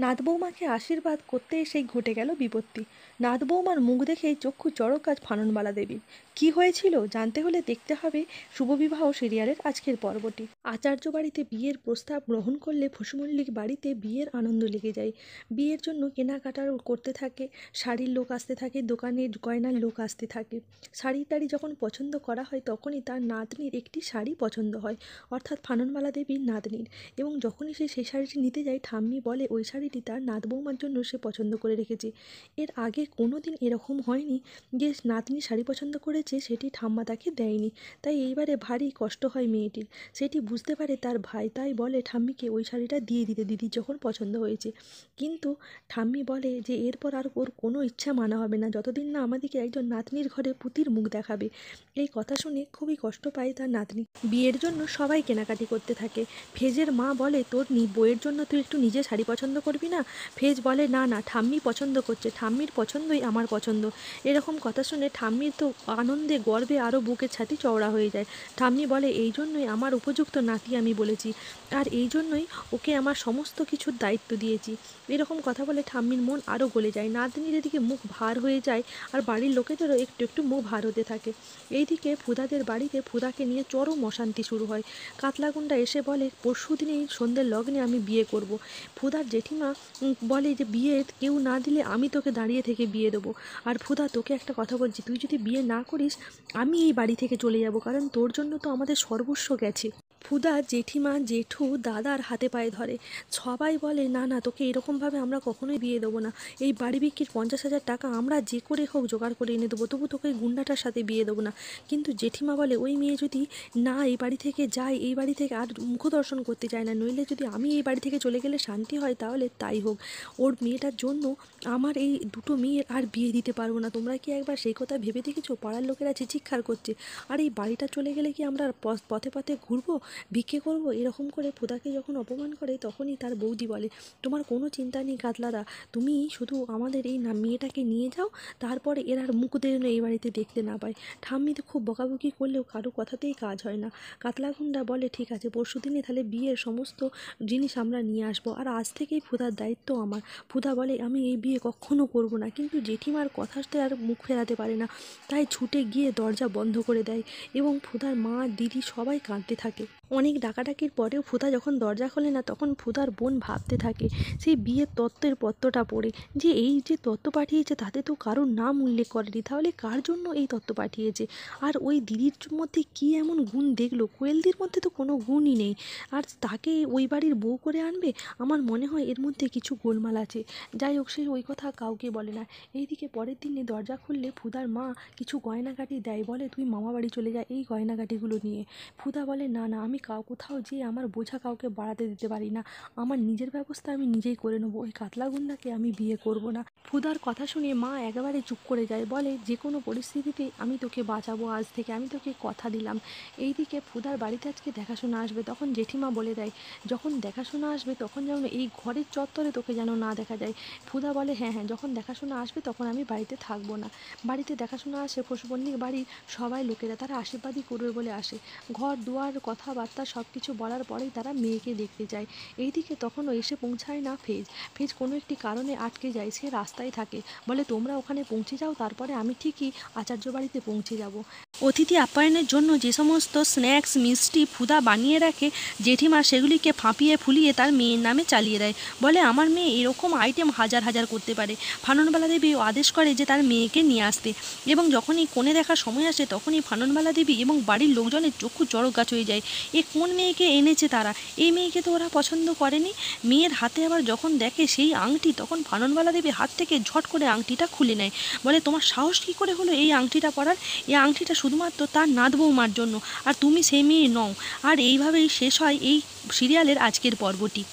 নাথ বৌমাকে আশীর্বাদ করতে এসেই ঘটে গেল বিপত্তি। নাথ বৌমার মুখ দেখেই চক্ষু চড়ক আজ ফাননবালা দেবীর। কি হয়েছিল জানতে হলে দেখতে হবে শুভবিবাহ সিরিয়ালের আজকের পর্বটি। আচার্য বাড়িতে বিয়ের প্রস্তাব গ্রহণ করলে ফসুমল্লিক বাড়িতে বিয়ের আনন্দ লেগে যায়। বিয়ের জন্য কেনাকাটার করতে থাকে, শাড়ির লোক আসতে থাকে, দোকানের গয়নার লোক আসতে থাকে। শাড়ি টাড়ি যখন পছন্দ করা হয় তখনই তার নাতনির একটি শাড়ি পছন্দ হয়, অর্থাৎ ফাননবালা দেবীর নাতনির। এবং যখনই সে সেই শাড়িটি নিতে যায় ঠাম্মি বলে ওই শাড়িটি তার নাত বৌমার জন্য সে পছন্দ করে রেখেছে। এর আগে কোনো দিন এরকম হয়নি যে নাতনি শাড়ি পছন্দ করেছে সেটি ঠাম্মা তাকে দেয়নি। তাই এইবারে ভারী কষ্ট হয় মেয়েটির। সেটি বুঝতে পারে তার ভাই, তাই বলে ঠাম্মিকে ওই শাড়িটা দিয়ে দিতে দিদির যখন পছন্দ হয়েছে। কিন্তু ঠাম্মি বলে যে এরপর আর ওর কোনো ইচ্ছা মানা হবে না যতদিন না আমাদেরকে একজন নাতনির ঘরে পুতির মুখ দেখাবে। এই কথা শুনে খুবই কষ্ট পায় তার নাতনি। বিয়ের জন্য সবাই কেনাকাটি করতে থাকে। ফেজের মা বলে তোর বইয়ের জন্য তুই একটু নিজে শাড়ি পছন্দ করবি না? ফেজ বলে না না, ঠাম্মি পছন্দ করছে, ঠাম্মির পছন্দই আমার পছন্দ। এরকম কথা শুনে ঠাম্মির তো আনন্দে গর্বে আরও বুকের ছাতি চওড়া হয়ে যায়। ঠাম্মি বলে এই জন্যই আমার উপযুক্ত নাতি আমি বলেছি, আর এই জন্যই ওকে আমার সমস্ত কিছুর দায়িত্ব দিয়েছি। এরকম কথা বলে ঠাম্মির মন আরও গলে যায়। নাতনির এদিকে মুখ ভার হয়ে যায়, আর বাড়ির লোকেদেরও একটু একটু মুখ ভার হতে থাকে। এইদিকে ফুদাদের বাড়িতে ফুদাকে নিয়ে চরম অশান্তি শুরু হয়। কাতলাগুন্ডা এসে বলে পরশু দিনেই সন্ধ্যের লগ্নে আমি বিয়ে করব। ফুদার জেঠিমা বলে যে বিয়ে কেউ না দিলে আমি তোকে দাঁড়িয়ে থেকে বিয়ে দেবো। আর ফুদা তোকে একটা কথা বলছি, তুই যদি বিয়ে না করিস আমি এই বাড়ি থেকে চলে যাব, কারণ তোর জন্য তো আমাদের সর্বস্ব গেছে। ফুদা জেঠিমা জেঠু দাদার হাতে পায়ে ধরে। সবাই বলে না না, তোকে এরকমভাবে আমরা কখনোই বিয়ে দেবো না। এই বাড়ি বিক্রির 50,000 টাকা আমরা যে করে হোক জোগাড় করে এনে দেবো, তবু তোকে গুন্ডাটার সাথে বিয়ে দেবো না। কিন্তু জেঠিমা বলে ওই মেয়ে যদি না এই বাড়ি থেকে যায়, এই বাড়ি থেকে আর মুখ দর্শন করতে চায় না, নইলে যদি আমি এই বাড়ি থেকে চলে গেলে শান্তি হয় তাহলে তাই হোক, ওর মেয়েটার জন্য আমার এই দুটো মেয়ের আর বিয়ে দিতে পারবো না। তোমরা কি একবার সেই কথা ভেবে দেখেছো? পাড়ার লোকেরা চিৎকার করছে, আর এই বাড়িটা চলে গেলে কি আমরা পথে পথে ঘুরবো, ভিক্ষে করবো? এরকম করে ফুদাকে যখন অপমান করে তখনই তার বৌদি বলে তোমার কোনো চিন্তা নেই কাতলাদা, তুমি শুধু আমাদের এই মেয়েটাকে নিয়ে যাও, তারপরে এর আর মুখ যেন এই বাড়িতে দেখতে না পায়। ঠাম্মিতে খুব বকাবকি করলেও কারো কথাতেই কাজ হয় না। কাতলাগুন্ডা বলে ঠিক আছে, পরশু দিনে তাহলে বিয়ের সমস্ত জিনিস আমরা নিয়ে আসবো, আর আজ থেকেই ফুদার দায়িত্ব আমার। ফুদা বলে আমি এই বিয়ে কখনো করব না, কিন্তু জেঠিমার কথাতে আর মুখ ফেরাতে পারে না, তাই ছুটে গিয়ে দরজা বন্ধ করে দেয়। এবং ফুদার মা দিদি সবাই কাঁদতে থাকে। অনেক ডাকাডাকির পরেও ফুদা যখন দরজা খোলে না তখন ফুদার বোন ভাবতে থাকে সেই বিয়ের তত্ত্বের পত্রটা পড়ে, যে এই যে তত্ত্ব পাঠিয়েছে তাতে তো কারোর নাম উল্লেখ করেনি, তাহলে কার জন্য এই তত্ত্ব পাঠিয়েছে? আর ওই দিদির মধ্যে কী এমন গুণ দেখলো? কোয়েলদির মধ্যে তো কোনো গুণই নেই, আর তাকে ওই বাড়ির বউ করে আনবে? আমার মনে হয় এর মধ্যে কিছু গোলমাল আছে। যাই হোক, সে ওই কথা কাউকে বলে না। এইদিকে পরের দিনে দরজা খুললে ফুদার মা কিছু গয়নাগাটি দেয়, বলে তুই মামা বাড়ি চলে যা এই গয়নাগাটিগুলো নিয়ে। ফুদা বলে না না, আমি কোথাও যেয়ে আমার বোঝা কাউকে বাড়াতে দিতে পারি না, আমার নিজের ব্যবস্থা আমি নিজেই করে নেবো, ওই কাতলাগুন্ডাকে আমি বিয়ে করব না। ফুদার কথা শুনে মা একেবারে চুপ করে যায়, বলে যে কোনো পরিস্থিতিতে আমি তোকে বাঁচাবো, আজ থেকে আমি তোকে কথা দিলাম। এইদিকে ফুদার বাড়িতে আজকে দেখাশোনা আসবে, তখন জেঠিমা বলে দেয় যখন দেখাশোনা আসবে তখন যেন এই ঘরের চত্বরে তোকে যেন না দেখা যায়। ফুদা বলে হ্যাঁ হ্যাঁ, যখন দেখাশোনা আসবে তখন আমি বাড়িতে থাকবো না। বাড়িতে দেখাশোনা আসে পশুপল্লীর বাড়ির সবাই লোকেরা, তারা আশীর্বাদই করবে বলে আসে। ঘর দুয়ার কথাবার্তা সব কিছু বলার পরেই তারা মেয়েকে দেখতে যায়। এইদিকে তখনও এসে পৌঁছায় না ফেজ। ফেজ কোনো একটি কারণে আটকে যায়, সে রাস্তায় থাকে। বলে তোমরা ওখানে পৌঁছে যাও, তারপরে আমি ঠিকই আচার্য বাড়িতে পৌঁছে যাব। অতিথি আপ্যায়নের জন্য যে সমস্ত স্ন্যাক্স মিষ্টি ফুদা বানিয়ে রাখে জেঠিমা সেগুলিকে ফাঁপিয়ে ফুলিয়ে তার মেয়ের নামে চালিয়ে দেয়। বলে আমার মেয়ে এরকম আইটেম হাজার হাজার করতে পারে। ফাননবালা দেবী আদেশ করে যে তার মেয়েকে নিয়ে আসতে, এবং যখনই কোণে দেখার সময় আসে তখনই ফাননবালা দেবী এবং বাড়ির লোকজনের চক্ষু চড়ক গাছ হয়ে যায়। এ কোন মেয়েকে এনেছে তারা? এই মেয়েকে তো ওরা পছন্দ করেনি। মেয়ের হাতে আবার যখন দেখে সেই আংটি, তখন ফাননবালা দেবী হাত থেকে ঝট করে আংটিটা খুলে নেয়। বলে তোমার সাহস কী করে হলো এই আংটিটা পরার? এই আংটিটা শুধুমাত্র তার নাত বৌমার জন্য, আর তুমি সেই মেয়ে নও। আর এইভাবেই শেষ হয় এই সিরিয়ালের আজকের পর্বটি।